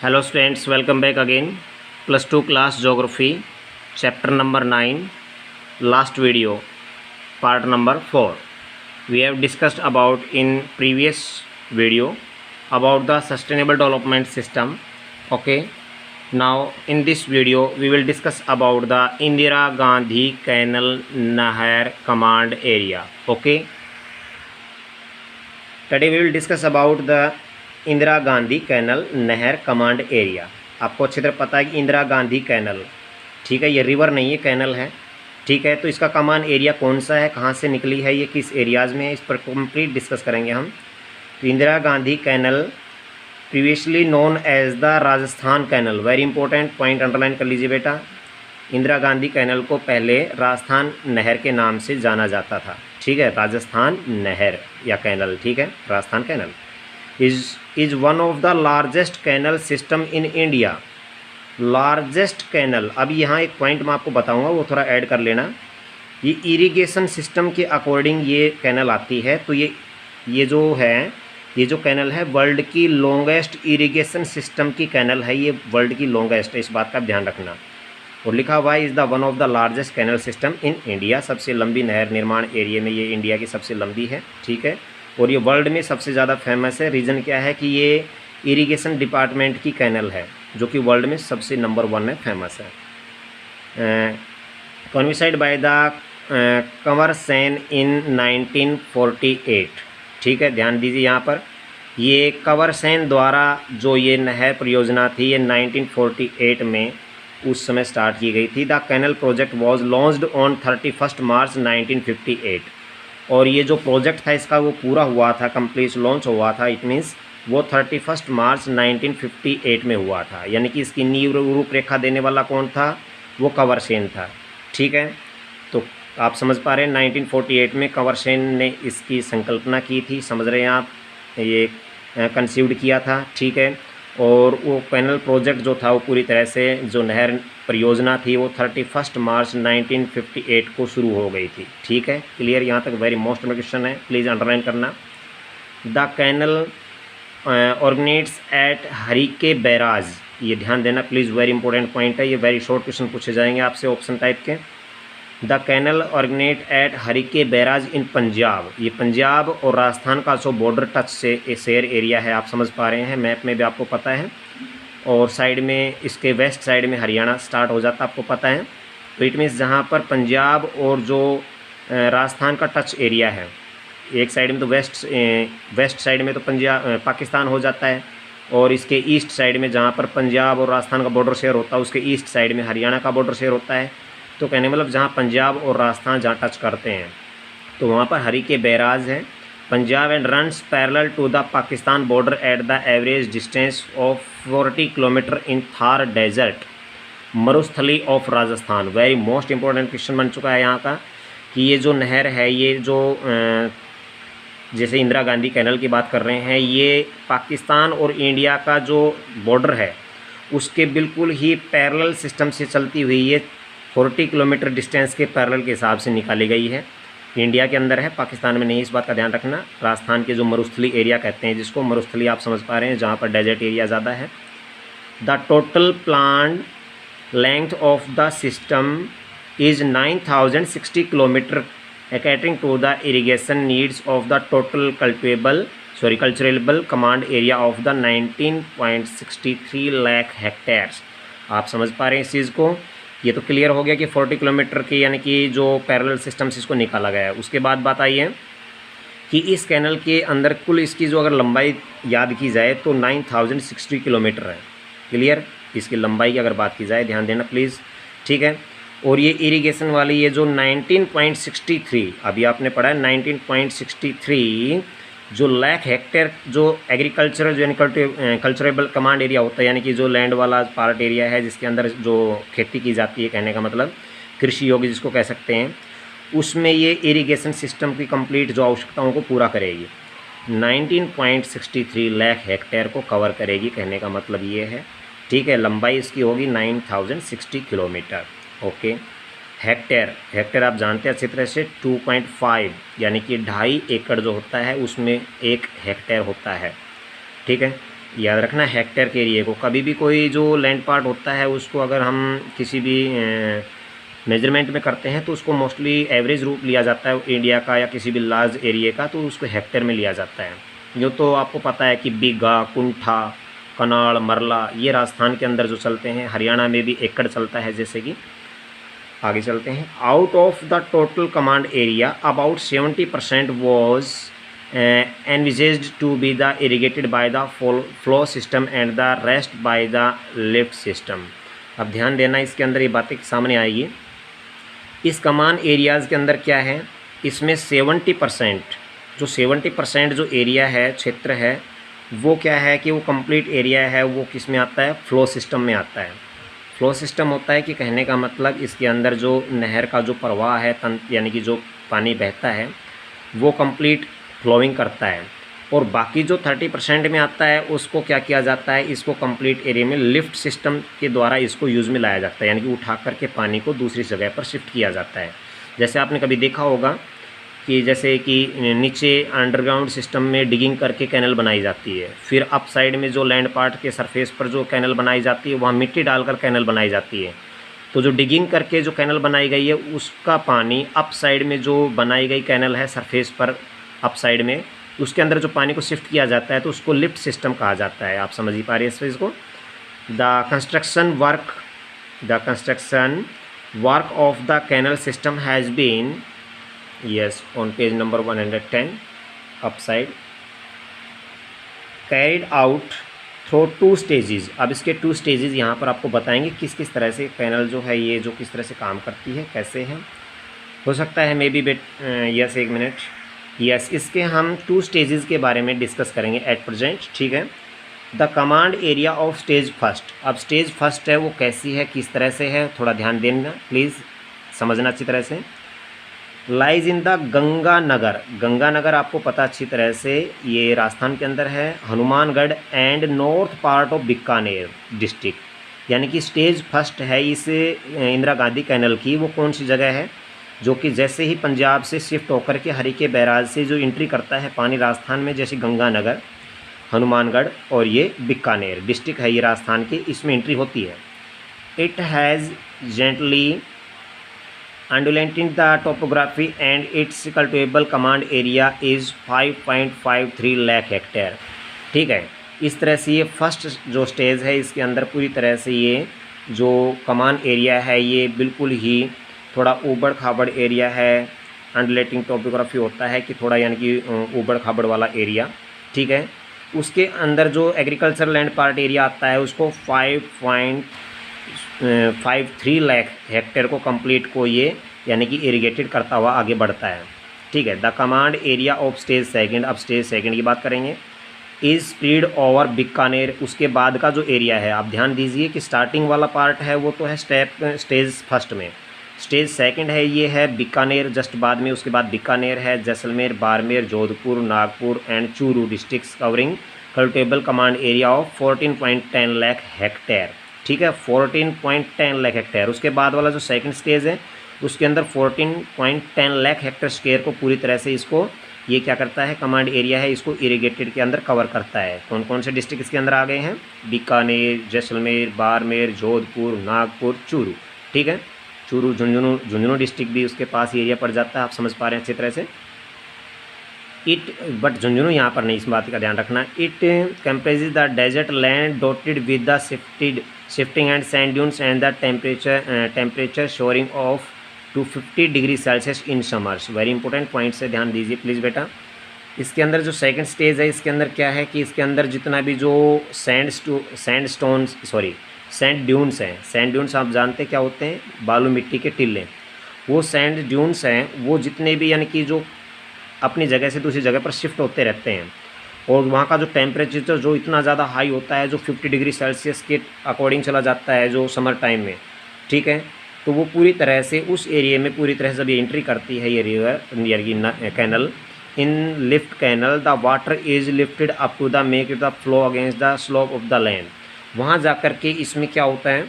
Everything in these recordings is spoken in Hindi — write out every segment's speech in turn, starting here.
Hello students, welcome back again. Plus 2 class geography, chapter number 9, last video, part number 4. We have discussed about in previous video about the sustainable development system. Okay, now in this video we will discuss about the Indira Gandhi Canal Nahar Command Area. Okay, today we will discuss about the Indira Gandhi canal नहर कमांड एरिया। आपको अच्छी तरह पता है कि इंदिरा गांधी कैनल, ठीक है, ये रिवर नहीं है, कैनल है, ठीक है। तो इसका कमांड एरिया कौन सा है, कहाँ से निकली है, ये किस एरियाज़ में है, इस पर कंप्लीट डिस्कस करेंगे हम। तो Indira Gandhi canal previously known as the Rajasthan canal, very important point underline कर लीजिए बेटा। इंदिरा गांधी कैनल को पहले राजस्थान नहर के नाम से जाना जाता था, ठीक है, राजस्थान नहर या कैनल, ठीक है, Rajasthan canal is one of the largest canal system in India. Largest canal, अब यहाँ एक पॉइंट मैं आपको बताऊँगा, वो थोड़ा ऐड कर लेना। ये इरिगेशन सिस्टम के अकॉर्डिंग ये कैनल आती है। तो ये जो है, ये जो कैनल है वर्ल्ड की लॉन्गेस्ट इरिगेशन सिस्टम की कैनल है, ये वर्ल्ड की लॉन्गेस्ट है, इस बात का ध्यान रखना। और लिखा हुआ है is the one of the largest canal system in India, सबसे लंबी नहर निर्माण एरिया में ये इंडिया की सबसे लंबी है, ठीक है। और ये वर्ल्ड में सबसे ज़्यादा फेमस है। रीज़न क्या है कि ये इरिगेशन डिपार्टमेंट की कैनल है, जो कि वर्ल्ड में सबसे नंबर 1 में फेमस है। कॉन्विसाइड बाय द कंवर सेन इन 1948, ठीक है, ध्यान दीजिए यहाँ पर, ये कंवर सेन द्वारा जो ये नहर परियोजना थी, ये 1948 में उस समय स्टार्ट की गई थी। The canal project was launched on 31 March 1958। और ये जो प्रोजेक्ट था इसका वो पूरा हुआ था, कंप्लीट लॉन्च हुआ था, इट मीन्स वो 31 मार्च 1958 में हुआ था। यानी कि इसकी नींव रूपरेखा देने वाला कौन था, वो कंवर सेन था, ठीक है। तो आप समझ पा रहे हैं 1948 में कंवर सेन ने इसकी संकल्पना की थी, समझ रहे हैं आप, ये कंसीव्ड किया था, ठीक है। और वो कैनल प्रोजेक्ट जो था वो पूरी तरह से जो नहर परियोजना थी वो 31 मार्च 1958 को शुरू हो गई थी, ठीक है। क्लियर, यहाँ तक वेरी मोस्ट क्वेश्चन है, प्लीज़ अंडरलाइन करना। The canal organised at Harike barrage, ये ध्यान देना प्लीज़, वेरी इंपॉर्टेंट पॉइंट है, ये वेरी शॉर्ट क्वेश्चन पूछे जाएंगे आपसे ऑप्शन टाइप के। The canal organised at Harike barrage in Punjab, ये पंजाब और राजस्थान का जो बॉर्डर टच से शेयर एरिया है, आप समझ पा रहे हैं, मैप में भी आपको पता है। और साइड में इसके वेस्ट साइड में हरियाणा स्टार्ट हो जाता, आपको पता है। तो इट मीन्स जहाँ पर पंजाब और जो राजस्थान का टच एरिया है, एक साइड में तो वेस्ट साइड में तो पंजाब पाकिस्तान हो जाता है, और इसके ईस्ट साइड में जहाँ पर पंजाब और राजस्थान का बॉर्डर शेयर होता है, उसके ईस्ट साइड में हरियाणा का बॉर्डर शेयर होता है। तो कहने मतलब जहाँ पंजाब और राजस्थान जहाँ टच करते हैं तो वहाँ पर हरिके बैराज है Punjab, and runs parallel to the Pakistan border at the average distance of 40 kilometre in Thar desert मरुस्थली ऑफ Rajasthan. Very most important question बन चुका है यहाँ का कि ये जो नहर है, ये जो जैसे इंदिरा गांधी कैनल की बात कर रहे हैं, ये पाकिस्तान और इंडिया का जो बॉर्डर है उसके बिल्कुल ही पैरेलल सिस्टम से चलती हुई ये 40 किलोमीटर डिस्टेंस के पैरेलल के हिसाब से निकाली गई है। इंडिया के अंदर है, पाकिस्तान में नहीं, इस बात का ध्यान रखना। राजस्थान के जो मरुस्थली एरिया कहते हैं, जिसको मरुस्थली आप समझ पा रहे हैं, जहाँ पर डेजर्ट एरिया ज़्यादा है। The total planned length of the system is 9060 kilometre according to the irrigation needs of the total culturable command area of the 19.63 lakh hectares. आप समझ पा रहे हैं इस चीज़ को, ये तो क्लियर हो गया कि 40 किलोमीटर की यानी कि जो पैरेलल सिस्टम से इसको निकाला गया है। उसके बाद बात आई है कि इस कैनल के अंदर कुल इसकी जो अगर लंबाई याद की जाए तो 9060 किलोमीटर है। क्लियर, इसकी लंबाई की अगर बात की जाए, ध्यान देना प्लीज़, ठीक है। और ये इरिगेशन वाली ये जो 19.63, अभी आपने पढ़ा है 19.63 जो लाख हेक्टेयर जो एग्रीकल्चरल जो यानी कल्चरेबल कमांड एरिया होता है, यानी कि जो लैंड वाला पार्ट एरिया है जिसके अंदर जो खेती की जाती है, कहने का मतलब कृषि योग्य जिसको कह सकते हैं, उसमें ये इरिगेशन सिस्टम की कंप्लीट जो आवश्यकताओं को पूरा करेगी। 19.63 लाख हेक्टेयर को कवर करेगी, कहने का मतलब ये है, ठीक है। लंबाई इसकी होगी 9060 किलोमीटर, ओके। हेक्टेयर आप जानते हैं अच्छी तरह से 2.5 यानी कि 2.5 एकड़ जो होता है उसमें 1 हेक्टेयर होता है, ठीक है। याद रखना हेक्टेयर के एरिया को। कभी भी कोई जो लैंड पार्ट होता है उसको अगर हम किसी भी मेजरमेंट में करते हैं तो उसको मोस्टली एवरेज रूप लिया जाता है इंडिया का या किसी भी लार्ज एरिया का, तो उसको हेक्टेयर में लिया जाता है। जो तो आपको पता है कि बीघा, कुंठा, कनाड़, मरला ये राजस्थान के अंदर जो चलते हैं, हरियाणा में भी एकड़ चलता है। जैसे कि आगे चलते हैं। Out of the total command area about 70% was envisaged to be the irrigated by the flow system and the rest by the lift system। अब ध्यान देना, इसके अंदर ये बातें सामने आएगी। इस कमान एरियाज़ के अंदर क्या है, इसमें 70% जो 70% जो एरिया है, क्षेत्र है, वो क्या है कि वो कंप्लीट एरिया है, वो किस में आता है, फ्लो सिस्टम में आता है। फ्लो सिस्टम होता है कि कहने का मतलब इसके अंदर जो नहर का जो प्रवाह है, तंत्र यानी कि जो पानी बहता है वो कंप्लीट फ्लोइंग करता है। और बाकी जो 30% में आता है उसको क्या किया जाता है, इसको कंप्लीट एरिया में लिफ्ट सिस्टम के द्वारा इसको यूज़ में लाया जाता है, यानी कि उठा करके पानी को दूसरी जगह पर शिफ्ट किया जाता है। जैसे आपने कभी देखा होगा कि जैसे कि नीचे अंडरग्राउंड सिस्टम में डिगिंग करके कैनल बनाई जाती है, फिर अप साइड में जो लैंड पार्ट के सरफेस पर जो कैनल बनाई जाती है वहाँ मिट्टी डालकर कैनल बनाई जाती है। तो जो डिगिंग करके जो कैनल बनाई गई है उसका पानी अप साइड में जो बनाई गई कैनल है सरफेस पर अप साइड में, उसके अंदर जो पानी को शिफ्ट किया जाता है तो उसको लिफ्ट सिस्टम कहा जाता है। आप समझ ही पा रहे हैं इस चीज़ को। The construction work of the canal system has been on page number 110 up side carried out through 2 stages. अब इसके 2 स्टेजेस यहाँ पर आपको बताएंगे किस किस तरह से कैनल जो है ये जो किस तरह से काम करती है, कैसे है। हो सकता है मे बी यस, एक मिनट, यस, इसके हम 2 स्टेजेस के बारे में डिस्कस करेंगे एट प्रेजेंट, ठीक है। The command area of stage first. अब स्टेज फर्स्ट है वो कैसी है, किस तरह से है, थोड़ा ध्यान देना प्लीज़, समझना अच्छी तरह से। Lies in the Ganganagar. Ganganagar आपको पता अच्छी तरह से, ये राजस्थान के अंदर है, Hanumangarh and north part of Bikaner district. यानी कि स्टेज फर्स्ट है इस इंदिरा गांधी कैनल की, वो कौन सी जगह है, जो कि जैसे ही पंजाब से शिफ्ट होकर के हरिके बैराज से जो एंट्री करता है पानी राजस्थान में, जैसे गंगानगर, हनुमानगढ़ और ये बीकानेर डिस्ट्रिक्ट है ये राजस्थान की, इसमें एंट्री होती है। It has gently undulating the topography and its cultivable command area is 5.53 lakh hectare. ठीक है, इस तरह से ये फर्स्ट जो स्टेज है इसके अंदर पूरी तरह से ये जो कमान एरिया है ये बिल्कुल ही थोड़ा ऊबड़ खाबड़ एरिया है। अंडुलेटिंग टोपोग्राफी होता है कि थोड़ा यानी कि ऊबड़ खाबड़ वाला एरिया, ठीक है। उसके अंदर जो एग्रीकल्चर लैंड पार्ट एरिया आता है उसको 5.53 लाख हेक्टेयर को कंप्लीट को ये यानी कि इरिगेटेड करता हुआ आगे बढ़ता है, ठीक है। The command area of stage second. अब स्टेज सेकंड की बात करेंगे। Is spread over Bikaner. उसके बाद का जो एरिया है, आप ध्यान दीजिए कि स्टार्टिंग वाला पार्ट है वो तो है स्टेज फर्स्ट में, स्टेज सेकंड है ये है बीकानेर जस्ट बाद में, उसके बाद बीकानेर है, Jaisalmer, Barmer, Jodhpur, Nagpur and Churu districts covering cultivable command area of 14.10 lakh hectare, ठीक है, 14.10 लाख हेक्टेयर। उसके बाद वाला जो सेकंड स्टेज है उसके अंदर 14.10 लाख हेक्टेयर स्क्वायर को पूरी तरह से इसको ये क्या करता है, कमांड एरिया है, इसको इरिगेटेड के अंदर कवर करता है। कौन कौन से डिस्ट्रिक्ट इसके अंदर आ गए हैं, बीकानेर, जैसलमेर, बाड़मेर, जोधपुर, नागपुर, चूरू, ठीक है। चूरू झुंझुनू डिस्ट्रिक्ट भी उसके पास एरिया पड़ जाता है, आप समझ पा रहे हैं अच्छी तरह से। बट झुंझुनू यहाँ पर नहीं, इस बात का ध्यान रखना। It comprises the desert land dotted with the shifting and sand dunes and the temperature soaring of to 50 degree Celsius in summers. Very important point से ध्यान दीजिए प्लीज़ बेटा। इसके अंदर जो सेकंड स्टेज है इसके अंदर क्या है कि इसके अंदर जितना भी जो सैंड ड्यून्स हैं, सैंड ड्यून्स आप जानते क्या होते हैं, बालू मिट्टी के टिल्ले, वो सैंड ड्यून्स हैं वो जितने भी यानी कि जो अपनी जगह से दूसरी जगह पर शिफ्ट होते रहते हैं और वहाँ का जो टेम्परेचर जो इतना ज़्यादा हाई होता है जो 50 डिग्री सेल्सियस के अकॉर्डिंग चला जाता है जो समर टाइम में, ठीक है। तो वो पूरी तरह से उस एरिया में पूरी तरह से जब ये एंट्री करती है ये रिवर यानी canal, in lift canal the water is lifted up to the make the flow against the slope of the land. वहाँ जा कर के इसमें क्या होता है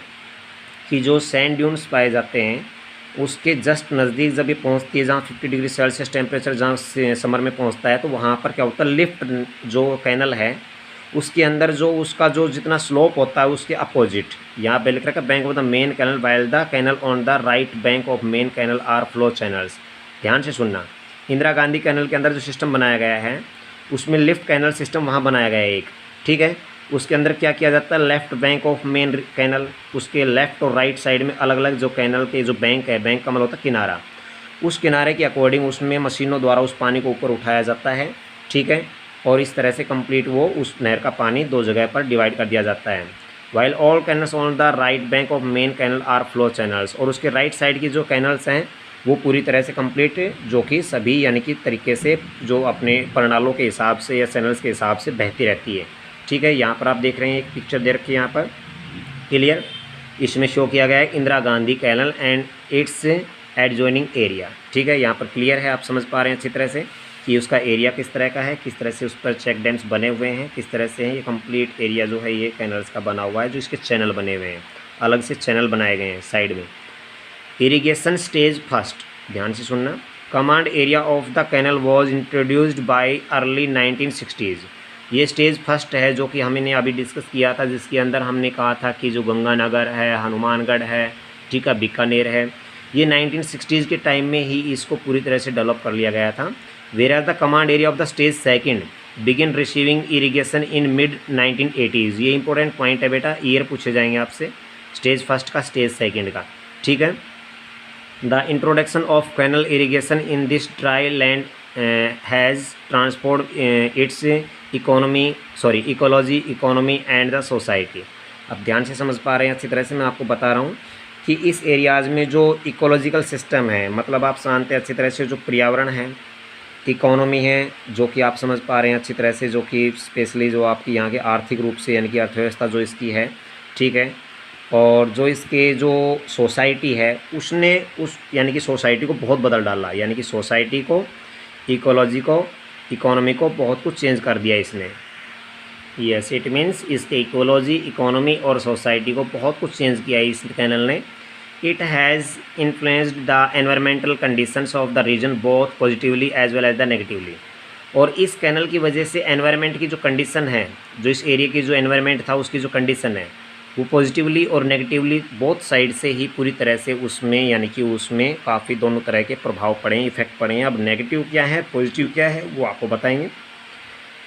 कि जो सैंड ड्यून्स पाए जाते हैं उसके जस्ट नज़दीक जब ये पहुँचती है, जहाँ 50 डिग्री सेल्सियस टेम्परेचर जहाँ समर में पहुँचता है, तो वहाँ पर क्या होता है, लिफ्ट जो कैनल है उसके अंदर जो उसका जो जितना स्लोप होता है उसके अपोजिट यहाँ पे लिख रखा है bank of the main canal while the canal on the right bank of main canal are flow channels. ध्यान से सुनना, इंदिरा गांधी कैनल के अंदर जो सिस्टम बनाया गया है उसमें लिफ्ट कैनल सिस्टम वहाँ बनाया गया है एक, ठीक है। उसके अंदर क्या किया जाता है, left bank of main canal, उसके लेफ्ट और राइट साइड में अलग अलग जो कैनल के जो बैंक है, बैंक का मतलब होता है किनारा, उस किनारे के अकॉर्डिंग उसमें मशीनों द्वारा उस पानी को ऊपर उठाया जाता है, ठीक है। और इस तरह से कंप्लीट वो उस नहर का पानी दो जगह पर डिवाइड कर दिया जाता है। While all canals on the right bank of main canal are flow channels, और उसके राइट साइड की जो कैनल्स हैं वो पूरी तरह से कंप्लीट, जो कि सभी यानी कि तरीके से जो अपने प्रणालों के हिसाब से या चैनल्स के हिसाब से बहती रहती है, ठीक है। यहाँ पर आप देख रहे हैं एक पिक्चर दे रखी है यहाँ पर क्लियर, इसमें शो किया गया है Indira Gandhi canal and its adjoining area, ठीक है। यहाँ पर क्लियर है, आप समझ पा रहे हैं अच्छी तरह से कि उसका एरिया किस तरह का है, किस तरह से उस पर चेक डैम्स बने हुए हैं, किस तरह से है ये कंप्लीट एरिया जो है ये कैनल्स का बना हुआ है, जो इसके चैनल बने हुए हैं, अलग से चैनल बनाए गए हैं साइड में। इरिगेशन स्टेज फर्स्ट, ध्यान से सुनना, command area of the canal was introduced by early 1960s। ये स्टेज फर्स्ट है जो कि हमने अभी डिस्कस किया था, जिसके अंदर हमने कहा था कि जो गंगानगर है, हनुमानगढ़ है, ठीक है, बीकानेर है, ये 1960s के टाइम में ही इसको पूरी तरह से डेवलप कर लिया गया था। Where are the command area of the stage second begin receiving irrigation in mid 1980s। ये इंपॉर्टेंट पॉइंट है बेटा, ईयर पूछे जाएंगे आपसे, स्टेज फर्स्ट का, स्टेज सेकंड का, ठीक है। The introduction of canal irrigation in this dry land has transform its ecology, economy and the society. अब ध्यान से समझ पा रहे हैं अच्छी तरह से, मैं आपको बता रहा हूँ कि इस एरियाज़ में जो इकोलॉजिकल सिस्टम है, मतलब आप जानते हैं अच्छी तरह से जो पर्यावरण है, इकोनॉमी है जो कि आप समझ पा रहे हैं अच्छी तरह से, जो कि स्पेशली जो आपकी यहाँ के आर्थिक रूप से यानी कि अर्थव्यवस्था जो इसकी है, ठीक है। और जो इसके जो सोसाइटी है उसने उस यानी कि सोसाइटी को बहुत बदल डाला, यानी कि सोसाइटी को, इकोलॉजी को, इकोनॉमी को बहुत कुछ चेंज कर दिया इसने। यस, इट मीन्स इसके इकोलॉजी, इकोनॉमी और सोसाइटी को बहुत कुछ चेंज किया है इस कैनल ने। It has influenced the environmental conditions of the region both positively as well as the negatively. और इस कैनल की वजह से एनवायरनमेंट की जो कंडीशन है, जो इस एरिया की जो एनवायरनमेंट था उसकी जो कंडीशन है वो पॉजिटिवली और नेगेटिवली बोथ साइड से ही पूरी तरह से उसमें यानी कि उसमें काफ़ी दोनों तरह के प्रभाव पड़े हैं, इफेक्ट पड़े हैं। अब नेगेटिव क्या है, पॉजिटिव क्या है, वो आपको बताएंगे।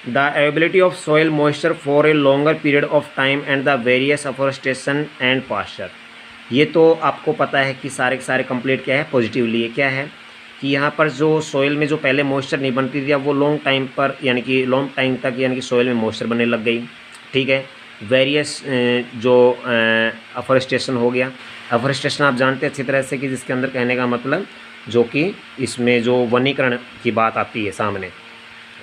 The ability of soil moisture for a longer period of time and the various afforestation and pasture. ये तो आपको पता है कि सारे के सारे कंप्लीट क्या है, पॉजिटिवली। ये क्या है कि यहाँ पर जो सॉइल में जो पहले मॉइस्चर नहीं बनती थी, अब वो लॉन्ग टाइम पर यानी कि लॉन्ग टाइम तक यानी कि सॉइल में मॉइस्चर बनने लग गई, ठीक है। वेरियस जो अफॉरेस्टेशन हो गया, अफॉरेस्टेशन आप जानते हैं अच्छी तरह से कि जिसके अंदर कहने का मतलब जो कि इसमें जो वनीकरण की बात आती है सामने,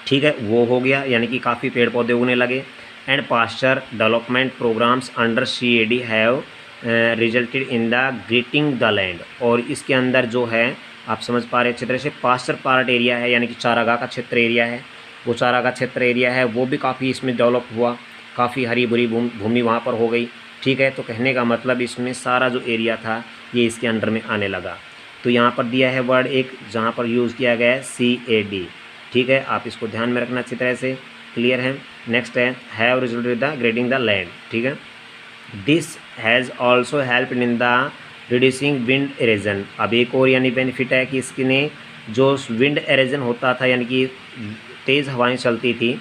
ठीक है, वो हो गया, यानी कि काफ़ी पेड़ पौधे उगने लगे। And pasture development programmes under CAD have resulted in the greeting the land. और इसके अंदर जो है आप समझ पा रहे अच्छी तरह से पास्चर पार्ट एरिया है, यानी कि चारागाह का क्षेत्र एरिया है, वो चारागाह क्षेत्र एरिया है वो भी काफ़ी इसमें डेवलप हुआ, काफ़ी हरी भरी भूमि वहाँ पर हो गई, ठीक है। तो कहने का मतलब इसमें सारा जो एरिया था ये इसके अंडर में आने लगा। तो यहाँ पर दिया है वर्ड एक जहाँ पर यूज़ किया गया है CAD, ठीक है, आप इसको ध्यान में रखना अच्छी तरह से, क्लियर है। नेक्स्ट है have resulted the grading the land, ठीक है। This has also help in the reducing wind erosion. अब एक और यानी बेनिफिट है कि इसने जो विंड एरेजन होता था यानी कि तेज़ हवाएं चलती थी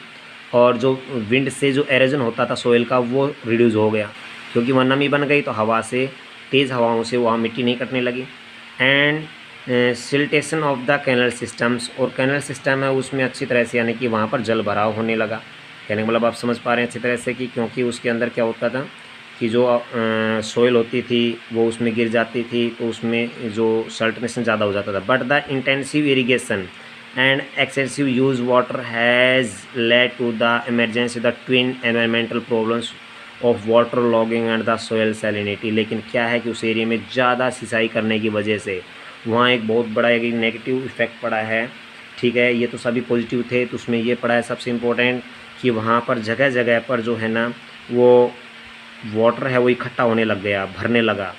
और जो विंड से जो एरेजन होता था सोइल का वो रिड्यूस हो गया, क्योंकि वहाँ नमी बन गई तो हवा से, तेज़ हवाओं से वहाँ मिट्टी नहीं कटने लगी। And siltation of the canal systems, और कैनल सिस्टम है उसमें अच्छी तरह से यानी कि वहाँ पर जल भराव होने लगा। कहने का मतलब आप समझ पा रहे हैं अच्छी तरह से कि क्योंकि उसके अंदर क्या होता था कि जो सोइल होती थी वो उसमें गिर जाती थी तो उसमें जो सल्टनेशन ज़्यादा हो जाता था। But the intensive irrigation and excessive use water has led to the emergency the twin environmental problems of water logging and the soil salinity. लेकिन क्या है कि उस एरिया में ज़्यादा सिंचाई करने की वजह से वहाँ एक बहुत बड़ा एक नेगेटिव इफेक्ट पड़ा है, ठीक है। ये तो सभी पॉजिटिव थे, तो उसमें ये पड़ा है सबसे इम्पोर्टेंट कि वहाँ पर जगह जगह पर जो है ना वो वाटर है वो इकट्ठा होने लग गया, भरने लगा,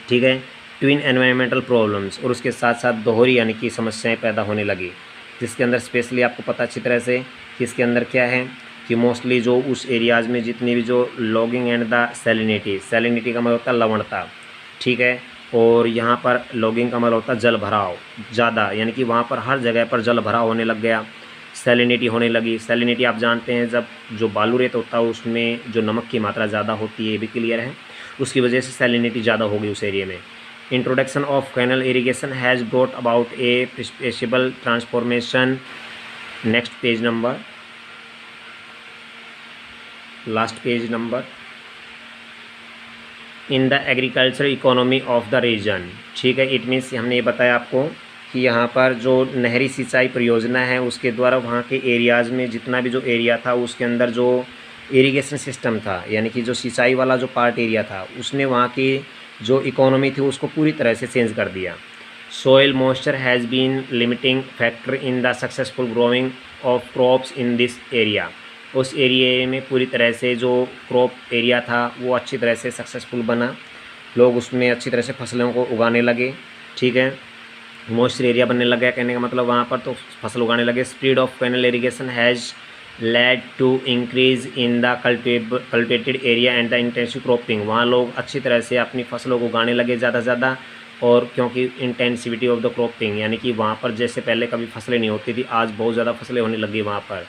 ठीक है। ट्विन एनवायरमेंटल प्रॉब्लम्स, और उसके साथ साथ दोहरी यानी कि समस्याएं पैदा होने लगी, जिसके अंदर स्पेशली आपको पता अच्छी तरह से कि इसके अंदर क्या है कि मोस्टली जो उस एरियाज़ में जितनी भी जो लॉगिंग एंड द सैलिनिटी का मतलब होता है लवणता, ठीक है। और यहाँ पर लॉगिंग का मतलब होता है जल भराव ज़्यादा, यानी कि वहाँ पर हर जगह पर जल भराव होने लग गया, सैलिनिटी होने लगी। सैलिनिटी आप जानते हैं जब जो बालू रेत होता है उसमें जो नमक की मात्रा ज़्यादा होती है, ये भी क्लियर है, उसकी वजह से सैलिनिटी ज़्यादा होगी उस एरिया में। Introduction of canal irrigation has brought about a perceptible transformation. Next page number, last page number, in the agriculture economy of the region, ठीक है। इट मीन्स हमने ये बताया आपको कि यहाँ पर जो नहरी सिंचाई परियोजना है उसके द्वारा वहाँ के एरियाज़ में जितना भी जो एरिया था उसके अंदर जो इरिगेशन सिस्टम था, यानी कि जो सिंचाई वाला जो पार्ट एरिया था, उसने वहाँ की जो इकोनॉमी थी उसको पूरी तरह से चेंज कर दिया। Soil moisture has been limiting factor in the successful growing of crops in this area. उस एरिया में पूरी तरह से जो क्रॉप एरिया था वो अच्छी तरह से सक्सेसफुल बना, लोग उसमें अच्छी तरह से फसलों को उगाने लगे, ठीक है। मॉइस्चर एरिया बनने लग गया, कहने का मतलब वहाँ पर तो फसल उगाने लगे। Speed of canal irrigation has led to increase in the cultivated area and the intensive cropping. वहाँ लोग अच्छी तरह से अपनी फसलों को उगाने लगे ज़्यादा से ज़्यादा, और क्योंकि इंटेंसिविटी ऑफ द क्रॉपिंग, यानी कि वहाँ पर जैसे पहले कभी फसलें नहीं होती थी, आज बहुत ज़्यादा फसलें होने लगी वहाँ पर।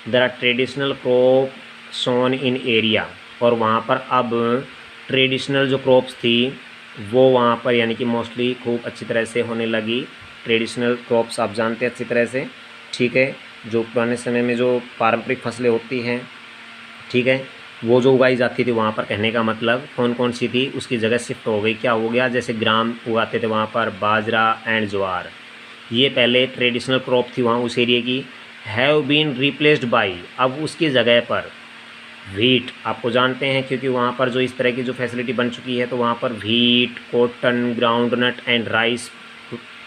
There are traditional crop sown in area, और वहाँ पर अब ट्रेडिशनल जो क्रॉप्स थी वो वहाँ पर यानी कि मोस्टली खूब अच्छी तरह से होने लगी। ट्रेडिशनल क्रॉप्स आप जानते हैं अच्छी तरह से, ठीक है, जो पुराने समय में जो पारंपरिक फसलें होती हैं, ठीक है, वो जो उगाई जाती थी वहाँ पर, कहने का मतलब कौन कौन सी थी उसकी जगह शिफ्ट हो गई। क्या हो गया, जैसे ग्राम उगाते थे वहाँ पर बाजरा एंड ज्वार, ये पहले ट्रेडिशनल क्रॉप थी वहाँ उस एरिया की, हैव बीन रिप्लेस्ड बाई, अब उसकी जगह पर व्हीट, आपको जानते हैं क्योंकि वहाँ पर जो इस तरह की जो फैसिलिटी बन चुकी है तो वहाँ पर wheat, cotton, groundnut and rice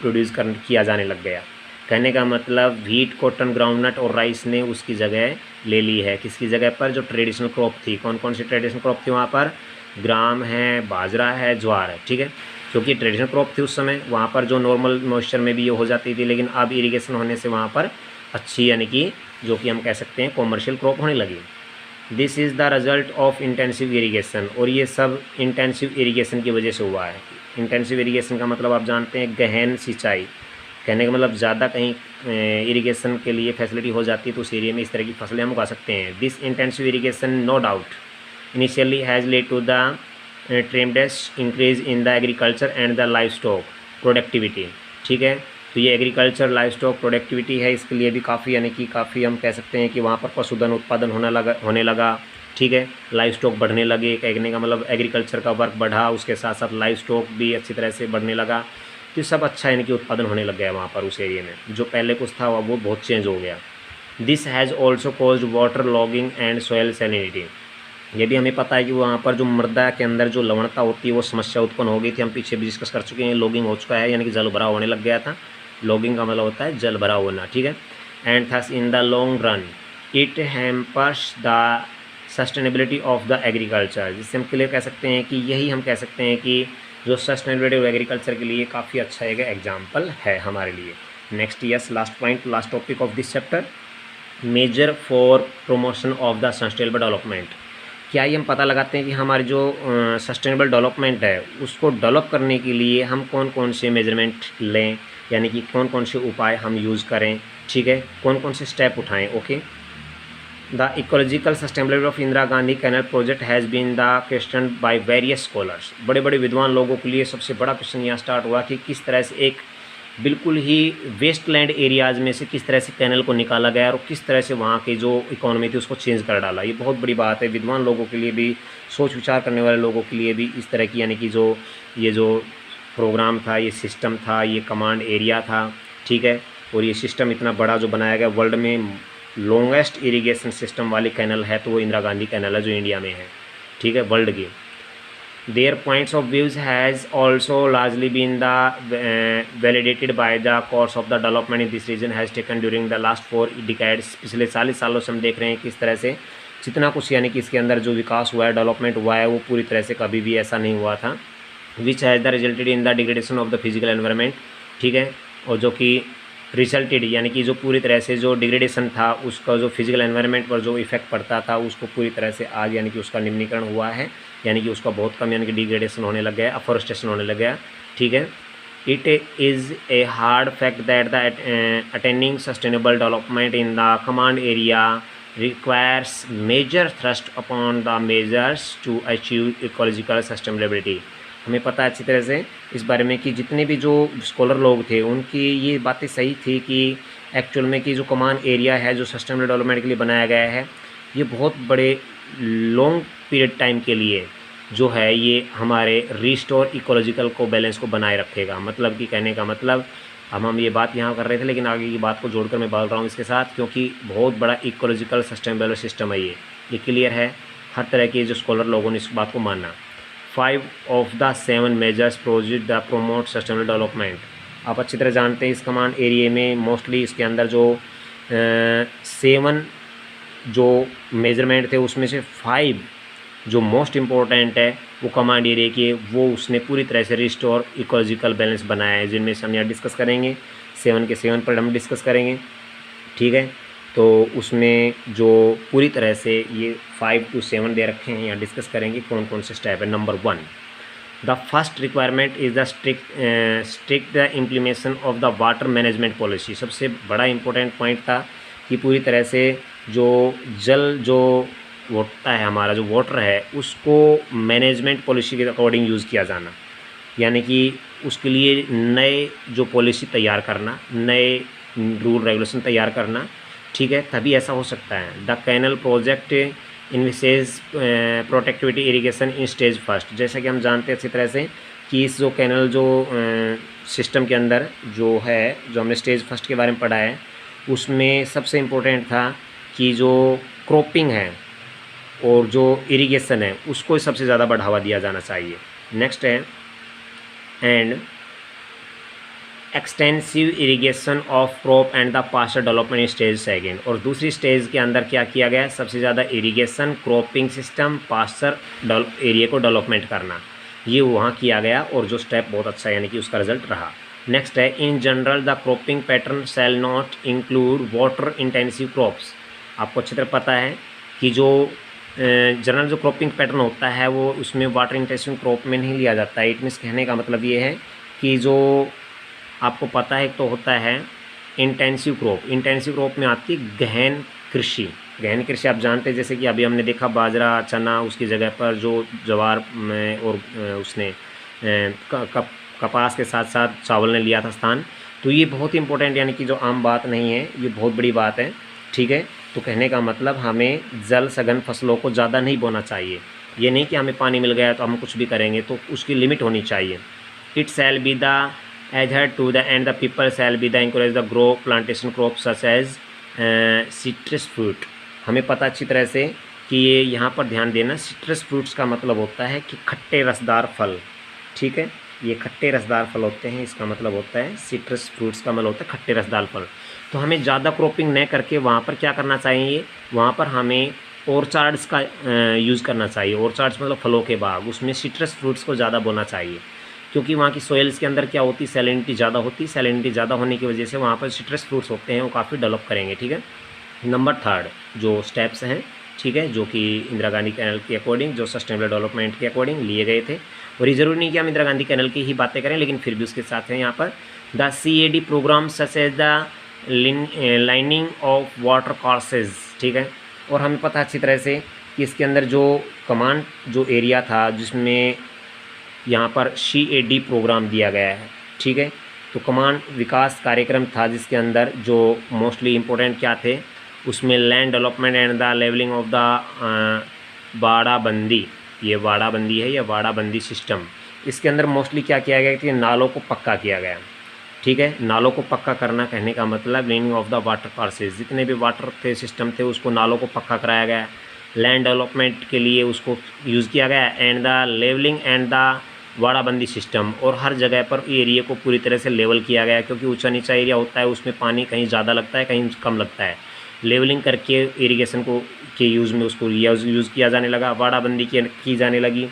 produce किया जाने लग गया। कहने का मतलब व्हीट, कॉटन, ग्राउंडनट और राइस ने उसकी जगह ले ली है। किसकी जगह पर, जो ट्रेडिशनल क्रॉप थी। कौन कौन सी ट्रेडिशनल क्रॉप थी वहाँ पर, ग्राम है, बाजरा है, ज्वार है, ठीक है, क्योंकि ट्रेडिशनल क्रॉप थी उस समय। वहाँ पर जो नॉर्मल मॉइस्चर में भी ये हो जाती थी, लेकिन अब इरिगेशन होने से वहाँ पर अच्छी, यानी कि जो कि हम कह सकते हैं कॉमर्शियल क्रॉप होने लगी। This is the result of intensive irrigation, और ये सब इंटेंसिव इरिगेशन की वजह से हुआ है। इंटेंसिव इरिगेशन का मतलब आप जानते हैं गहन सिंचाई, कहने का मतलब ज़्यादा कहीं इरिगेशन के लिए फैसिलिटी हो जाती है तो उस एरिया में इस तरह की फसलें हम उगा सकते हैं। This intensive irrigation no doubt initially has led to the tremendous increase in the agriculture and the livestock productivity, ठीक है। तो ये एग्रीकल्चर लाइफ स्टॉक प्रोडक्टिविटी है, इसके लिए भी काफ़ी, यानी कि काफ़ी हम कह सकते हैं कि वहाँ पर पशुधन उत्पादन होने लगा, ठीक है, लाइफ स्टॉक बढ़ने लगे। कहने का मतलब एग्रीकल्चर का वर्क बढ़ा, उसके साथ साथ लाइफ स्टॉक भी अच्छी तरह से बढ़ने लगा, तो सब अच्छा यानी कि उत्पादन होने लग गया वहाँ पर उस एरिया में। जो पहले कुछ था वो बहुत चेंज हो गया। This has also caused water logging and soil salinity, ये भी हमें पता है कि वहाँ पर जो मृदा के अंदर जो लवणता होती है वो समस्या उत्पन्न हो गई थी, हम पीछे भी डिस्कस कर चुके हैं। लॉगिंग हो चुका है, यानी कि जल भराव होने लग गया था। लॉगिंग का मतलब होता है जल भराव होना, ठीक है। And thus in the long run it hampers the sustainability of the agriculture, जिससे हम क्लियर कह सकते हैं कि यही हम कह सकते हैं कि जो सस्टेनेबिलिटी ऑफ एग्रीकल्चर के लिए काफ़ी अच्छा एक एग्जाम्पल है हमारे लिए। Next, yes, last point, last topic of this chapter, measure for promotion of the sustainable development. क्या ये हम पता लगाते हैं कि हमारी जो सस्टेनेबल डेवलपमेंट है उसको डेवलप करने के लिए हम कौन कौन से मेजरमेंट लें, यानी कि कौन कौन से उपाय हम यूज़ करें, ठीक है, कौन कौन से स्टेप उठाएं। Okay, the ecological sustainability of Indira Gandhi canal project has been the question by various scholars. बड़े बड़े विद्वान लोगों के लिए सबसे बड़ा क्वेश्चन यहाँ स्टार्ट हुआ कि किस तरह से एक बिल्कुल ही वेस्टलैंड एरियाज़ में से किस तरह से कैनल को निकाला गया और किस तरह से वहाँ की जो इकोनॉमी थी उसको चेंज कर डाला। ये बहुत बड़ी बात है विद्वान लोगों के लिए भी, सोच विचार करने वाले लोगों के लिए भी। इस तरह की यानी कि जो ये जो प्रोग्राम था, ये सिस्टम था, ये कमांड एरिया था, ठीक है, और ये सिस्टम इतना बड़ा जो बनाया गया, वर्ल्ड में लॉन्गेस्ट इरिगेशन सिस्टम वाली कैनल है तो वो इंदिरा गांधी कैनल है जो इंडिया में है, ठीक है, वर्ल्ड की। Their points of views has also largely been validated by the course of the development in this region has taken during the last 4 decades। पिछले 40 सालों से हम देख रहे हैं किस तरह से जितना कुछ यानी कि इसके अंदर जो विकास हुआ है, डेवलपमेंट हुआ है, वो पूरी तरह से कभी भी ऐसा नहीं हुआ था। Which has the resulted in the degradation of the physical environment, ठीक है, और जो कि रिजल्टेड, यानी कि जो पूरी तरह से जो डिग्रेडेशन था उसका जो फिजिकल एनवायरनमेंट पर जो इफेक्ट पड़ता था उसको पूरी तरह से आज यानी कि उसका निम्नीकरण हुआ है, यानी कि उसका बहुत कम यानी कि डिग्रेडेशन होने लग गया, अफॉरेस्टेशन होने लग गया। ठीक है, it is a hard fact that the attaining sustainable development in the command area requires major thrust upon the measures to achieve ecological sustainability। हमें पता है अच्छी तरह से इस बारे में कि जितने भी जो स्कॉलर लोग थे उनकी ये बातें सही थी कि एक्चुअल में कि जो कमान एरिया है जो सस्टेनेबल डेवलपमेंट के लिए बनाया गया है ये बहुत बड़े लॉन्ग पीरियड टाइम के लिए जो है ये हमारे रिस्टोर इकोलॉजिकल को बैलेंस को बनाए रखेगा। मतलब कि कहने का मतलब हम ये बात यहाँ कर रहे थे लेकिन आगे की बात को जोड़कर मैं बोल रहा हूँ इसके साथ, क्योंकि बहुत बड़ा इकोलॉजिकल सस्टेनेबल सिस्टम है ये क्लियर है। हर तरह के जो स्कॉलर लोगों ने इस बात को माना। 5 of the 7 measures project the promote sustainable development. आप अच्छी तरह जानते हैं इस कमांड एरिया में मोस्टली इसके अंदर जो 7 जो मेजरमेंट थे उसमें से 5 जो मोस्ट इम्पोर्टेंट है वो कमांड एरिया के वो उसने पूरी तरह से रिस्टोर इकोलॉजिकल बैलेंस बनाया है, जिनमें से हम यहाँ डिस्कस करेंगे 7 के 7 पर हम डिस्कस करेंगे। ठीक है, तो उसमें जो पूरी तरह से ये 5 to 7 दे रखे हैं, यहाँ डिस्कस करेंगे कौन कौन से स्टेप है। Number 1, the first requirement is the strict the implementation of the water management policy. सबसे बड़ा इंपॉर्टेंट पॉइंट था कि पूरी तरह से जो जल जो होता है हमारा जो वाटर है उसको मैनेजमेंट पॉलिसी के अकॉर्डिंग यूज़ किया जाना, यानी कि उसके लिए नए जो पॉलिसी तैयार करना, नए रूल रेगुलेशन तैयार करना। ठीक है, तभी ऐसा हो सकता है। The canal project envisages protectivity irrigation in stage first. जैसा कि हम जानते हैं अच्छी तरह से कि इस जो कैनल जो सिस्टम के अंदर जो है जो हमने स्टेज फर्स्ट के बारे में पढ़ा है उसमें सबसे इम्पोर्टेंट था कि जो क्रॉपिंग है और जो इरिगेशन है उसको सबसे ज़्यादा बढ़ावा दिया जाना चाहिए। नेक्स्ट है and extensive irrigation of crop and the pasture development stage second. और दूसरी स्टेज के अंदर क्या किया गया है, सबसे ज़्यादा irrigation, cropping system, pasture area को डेवलपमेंट करना, ये वहाँ किया गया और जो स्टेप बहुत अच्छा यानी कि उसका रिजल्ट रहा। नेक्स्ट है in general the cropping pattern shall not include water intensive crops. आपको अच्छी तरह पता है कि जो जनरल जो क्रॉपिंग पैटर्न होता है वो उसमें वाटर इंटेंसिव क्रॉप में नहीं लिया जाता है। इट मीन्स कहने का मतलब ये है कि जो आपको पता है तो होता है इंटेंसिव क्रॉप। इंटेंसिव क्रॉप में आती है गहन कृषि। गहन कृषि आप जानते हैं जैसे कि अभी हमने देखा बाजरा, चना, उसकी जगह पर जो ज्वार में और उसने कपास के साथ साथ चावल ने लिया था स्थान। तो ये बहुत ही इंपॉर्टेंट यानी कि जो आम बात नहीं है, ये बहुत बड़ी बात है। ठीक है, तो कहने का मतलब हमें जल सघन फसलों को ज़्यादा नहीं बोना चाहिए। ये नहीं कि हमें पानी मिल गया तो हम कुछ भी करेंगे, तो उसकी लिमिट होनी चाहिए। It shall be the adhered to the and the people shall be the encourage the grow plantation crops such as citrus fruit। हमें पता अच्छी तरह से कि ये यहाँ पर ध्यान देना, सिट्रस फ्रूट्स का मतलब होता है कि खट्टे रसदार फल। ठीक है, ये खट्टे रसदार फल होते हैं, इसका मतलब होता है सिट्रस फ्रूट्स का मतलब होता है खट्टे रसदार फल। तो हमें ज़्यादा क्रॉपिंग न करके वहाँ पर क्या करना चाहिए, वहाँ पर हमें ऑर्चार्ड्स का यूज़ करना चाहिए। ऑर्चार्ड्स मतलब फलों के बाग, उसमें सिट्रस फ्रूट्स को ज़्यादा बोना चाहिए, क्योंकि वहाँ की सॉइल्स के अंदर क्या होती है, सैलिनिटी ज़्यादा होती है। सैलिनिटी ज़्यादा होने की वजह से वहाँ पर सिट्रस फ्रूट्स होते हैं, वो काफ़ी डेवलप करेंगे। ठीक है, नंबर 3 जो स्टेप्स हैं, ठीक है, जो कि इंदिरा गांधी कैनल के अकॉर्डिंग, जो सस्टेनेबल डेवलपमेंट के अकॉर्डिंग लिए गए थे। और ये ज़रूरी नहीं कि हम इंदिरा गांधी कैनल की ही बातें करें, लेकिन फिर भी उसके साथ हैं यहाँ पर the CAD programme such as the lining of water courses. ठीक है, और हमें पता अच्छी तरह से कि इसके अंदर जो कमांड जो एरिया था जिसमें यहाँ पर CAD प्रोग्राम दिया गया है। ठीक है, तो कमांड विकास कार्यक्रम था जिसके अंदर जो मोस्टली इम्पोर्टेंट क्या थे, उसमें land development and the levelling of the बाड़ाबंदी। ये बाड़ाबंदी है, ये बाड़ाबंदी सिस्टम। इसके अंदर मोस्टली क्या किया गया कि नालों को पक्का किया गया। ठीक है, नालों को पक्का करना कहने का मतलब levelling of the water courses, जितने भी वाटर थे सिस्टम थे उसको नालों को पक्का कराया गया। लैंड डेवलपमेंट के लिए उसको यूज़ किया गया and the levelling and the वाड़ाबंदी सिस्टम, और हर जगह पर एरिया को पूरी तरह से लेवल किया गया, क्योंकि ऊंचा नीचा एरिया होता है उसमें पानी कहीं ज़्यादा लगता है कहीं कम लगता है। लेवलिंग करके इरिगेशन को के यूज़ में उसको यूज़ किया जाने लगा। वाड़ाबंदी की जाने लगी।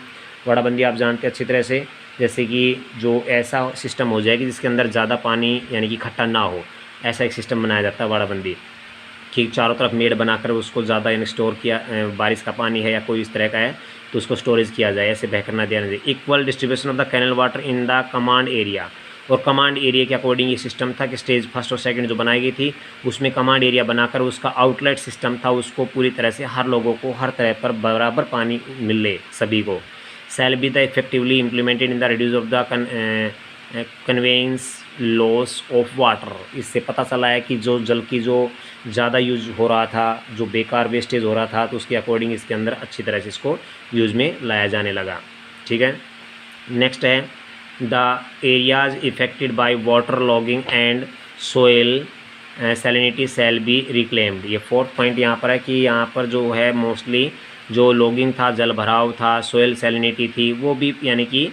वाड़ाबंदी आप जानते हैं अच्छी तरह से, जैसे कि जो ऐसा सिस्टम हो जाए कि जिसके अंदर ज़्यादा पानी यानी कि इकट्ठा ना हो, ऐसा एक सिस्टम बनाया जाता है बाड़ाबंदी कि चारों तरफ मेड़ बनाकर उसको ज़्यादा यानी स्टोर किया, बारिश का पानी है या कोई इस तरह का है तो उसको स्टोरेज किया जाए, ऐसे बह करना दिया जाए। Equal distribution of the canal water in the command area, और कमांड एरिया के अकॉर्डिंग ये सिस्टम था कि स्टेज फर्स्ट और सेकंड जो बनाई गई थी उसमें कमांड एरिया बनाकर उसका आउटलेट सिस्टम था, उसको पूरी तरह से हर लोगों को हर तरह पर बराबर पानी मिले सभी को। Shall be the effectively implemented in the reduce of the conveyance loss of water. इससे पता चला है कि जो जल की जो ज़्यादा यूज हो रहा था, जो बेकार वेस्टेज हो रहा था, तो उसके अकॉर्डिंग इसके अंदर अच्छी तरह से इसको यूज़ में लाया जाने लगा। ठीक है, नेक्स्ट है the areas affected by water logging and soil salinity shall be reclaimed. ये फोर्थ पॉइंट यहाँ पर है कि यहाँ पर जो है मोस्टली जो लॉगिंग था, जल भराव था, सोयल सैलिनिटी थी, वो भी यानी कि